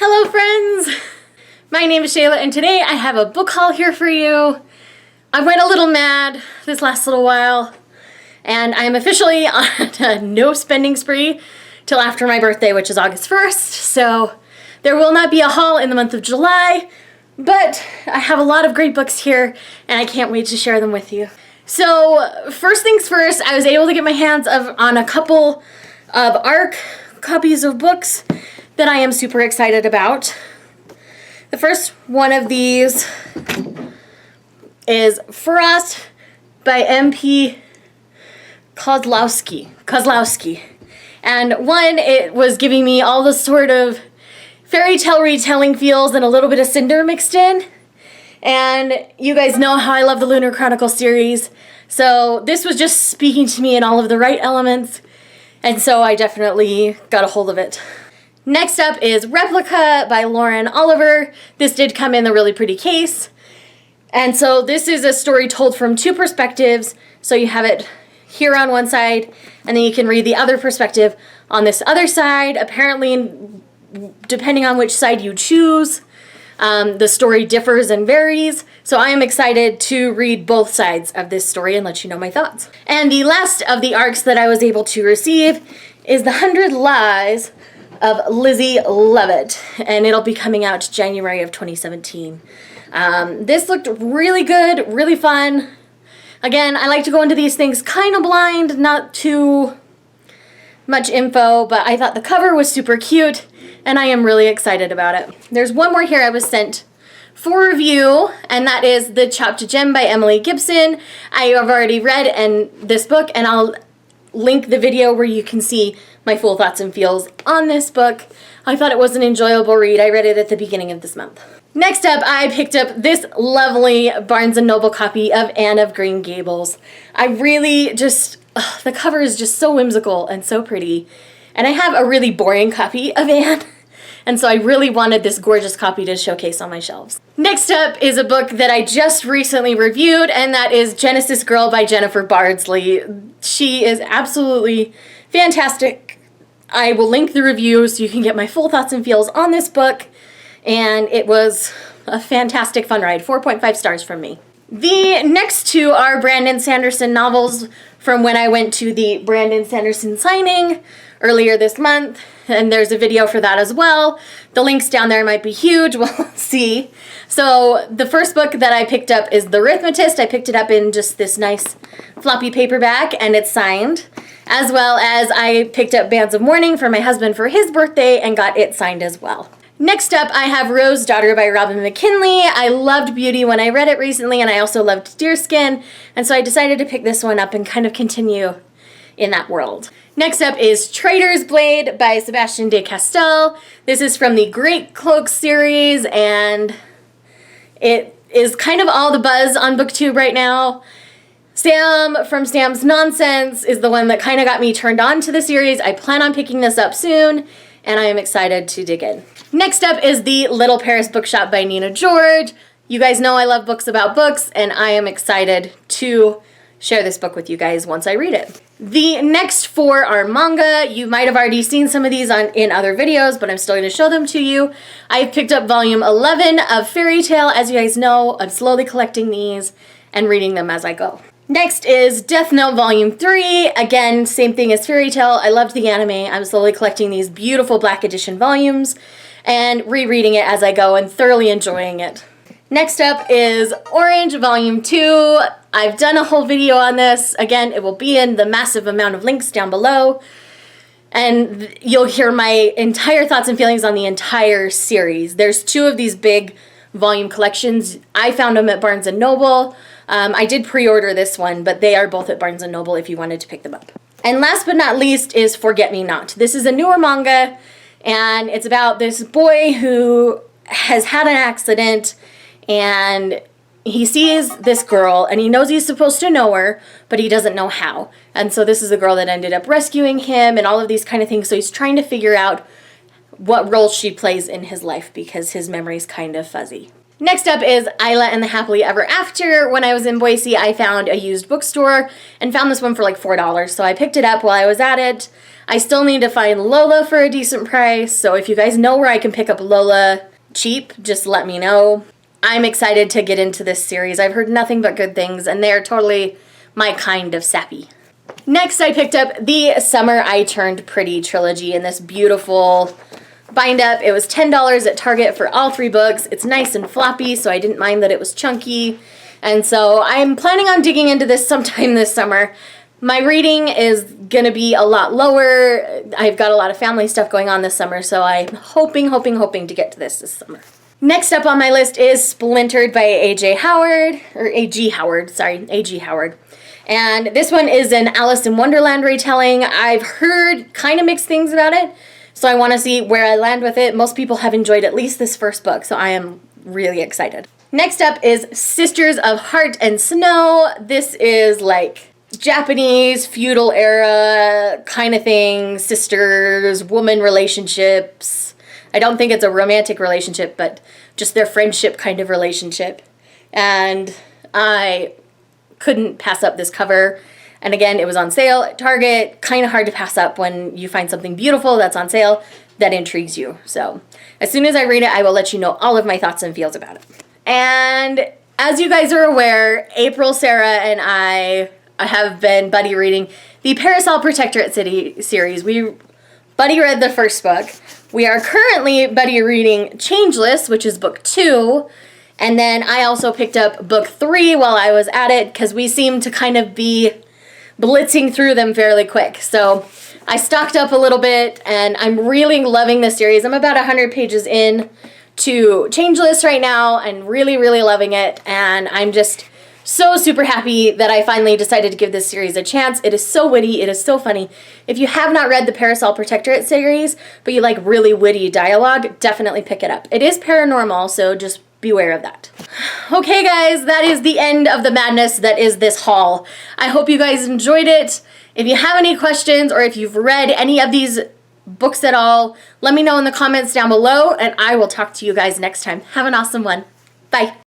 Hello friends! My name is Shayla and today I have a book haul here for you. I went a little mad this last little while and I'm officially on a no spending spree till after my birthday, which is August 1st. So there will not be a haul in the month of July, but I have a lot of great books here and I can't wait to share them with you. So first things first, I was able to get my hands on a couple of ARC copies of books that I am super excited about. The first one of these is Frost by M.P. Kozlowski. And one, it was giving me all the sort of fairy tale retelling feels and a little bit of Cinder mixed in. And you guys know how I love the Lunar Chronicle series. So this was just speaking to me in all of the right elements. And so I definitely got a hold of it. Next up is Replica by Lauren Oliver. This did come in a really pretty case. And so this is a story told from two perspectives. So you have it here on one side, and then you can read the other perspective on this other side. Apparently, depending on which side you choose, the story differs and varies. So I am excited to read both sides of this story and let you know my thoughts. And the last of the ARCs that I was able to receive is The 100 Lies of Lizzie Levitt, and it'll be coming out January of 2017. This looked really good, really fun. Again, I like to go into these things kind of blind, not too much info, but I thought the cover was super cute, and I am really excited about it. There's one more here I was sent for review, and that is The Chopped Gem by Emily Gibson. I have already read this book, and I'll link the video where you can see my full thoughts and feels on this book. I thought it was an enjoyable read. I read it at the beginning of this month. Next up, I picked up this lovely Barnes & Noble copy of Anne of Green Gables. I really just, the cover is just so whimsical and so pretty. And I have a really boring copy of Anne. And so I really wanted this gorgeous copy to showcase on my shelves. Next up is a book that I just recently reviewed, and that is Genesis Girl by Jennifer Bardsley. She is absolutely fantastic. I will link the review so you can get my full thoughts and feels on this book. And it was a fantastic fun ride. 4.5 stars from me. The next two are Brandon Sanderson novels from when I went to the Brandon Sanderson signing earlier this month. And there's a video for that as well. The links down there might be huge. We'll see. So the first book that I picked up is The Arithmetist. I picked it up in just this nice floppy paperback, and it's signed. As well as I picked up Bands of Mourning for my husband for his birthday and got it signed as well. Next up, I have Rose Daughter by Robin McKinley. I loved Beauty when I read it recently, and I also loved Deerskin. And so I decided to pick this one up and kind of continue in that world. Next up is Traitor's Blade by Sebastian de Castell. This is from the Great Cloak series, and it is kind of all the buzz on BookTube right now. Sam from Sam's Nonsense is the one that kind of got me turned on to the series. I plan on picking this up soon, and I am excited to dig in. Next up is The Little Paris Bookshop by Nina George. You guys know I love books about books, and I am excited to share this book with you guys once I read it. The next four are manga. You might have already seen some of these in other videos, but I'm still going to show them to you. I picked up volume 11 of Fairy Tale. As you guys know, I'm slowly collecting these and reading them as I go. Next is Death Note Volume 3. Again, same thing as Fairy Tale. I loved the anime. I'm slowly collecting these beautiful black edition volumes and rereading it as I go and thoroughly enjoying it. Next up is Orange Volume 2. I've done a whole video on this. Again, it will be in the massive amount of links down below. And you'll hear my entire thoughts and feelings on the entire series. There's two of these big volume collections. I found them at Barnes & Noble. I did pre-order this one, but they are both at Barnes & Noble if you wanted to pick them up. And last but not least is Forget Me Not. This is a newer manga, and it's about this boy who has had an accident, and he sees this girl, and he knows he's supposed to know her, but he doesn't know how. And so this is a girl that ended up rescuing him and all of these kind of things. So he's trying to figure out what role she plays in his life because his memory's kind of fuzzy. Next up is Isla and the Happily Ever After. When I was in Boise, I found a used bookstore and found this one for like $4, so I picked it up while I was at it. I still need to find Lola for a decent price, so if you guys know where I can pick up Lola cheap, just let me know. I'm excited to get into this series. I've heard nothing but good things, and they're totally my kind of sappy. Next, I picked up the Summer I Turned Pretty trilogy in this beautiful bind up. It was $10 at Target for all 3 books. It's nice and floppy, so I didn't mind that it was chunky. And so I'm planning on digging into this sometime this summer. My reading is gonna be a lot lower. I've got a lot of family stuff going on this summer, so I'm hoping to get to this summer. Next up on my list is Splintered by A.G. Howard. And this one is an Alice in Wonderland retelling. I've heard kind of mixed things about it, so I want to see where I land with it. Most people have enjoyed at least this first book, so I am really excited. Next up is Sisters of Heart and Snow. This is like Japanese feudal era kind of thing, sisters, woman relationships. I don't think it's a romantic relationship, but just their friendship kind of relationship. And I couldn't pass up this cover. And again, it was on sale at Target. Kind of hard to pass up when you find something beautiful that's on sale that intrigues you. So as soon as I read it, I will let you know all of my thoughts and feels about it. And as you guys are aware, April, Sarah, and I have been buddy reading the Parasol Protectorate series. We buddy read the first book. We are currently buddy reading Changeless, which is book 2. And then I also picked up book 3 while I was at it because we seem to kind of be blitzing through them fairly quick. So I stocked up a little bit and I'm really loving this series. I'm about 100 pages in to Changeless right now and really loving it. And I'm just so super happy that I finally decided to give this series a chance. It is so witty. It is so funny. If you have not read the Parasol Protectorate series, but you like really witty dialogue, definitely pick it up. It is paranormal, so just beware of that. Okay guys, that is the end of the madness that is this haul. I hope you guys enjoyed it. If you have any questions or if you've read any of these books at all, let me know in the comments down below and I will talk to you guys next time. Have an awesome one. Bye.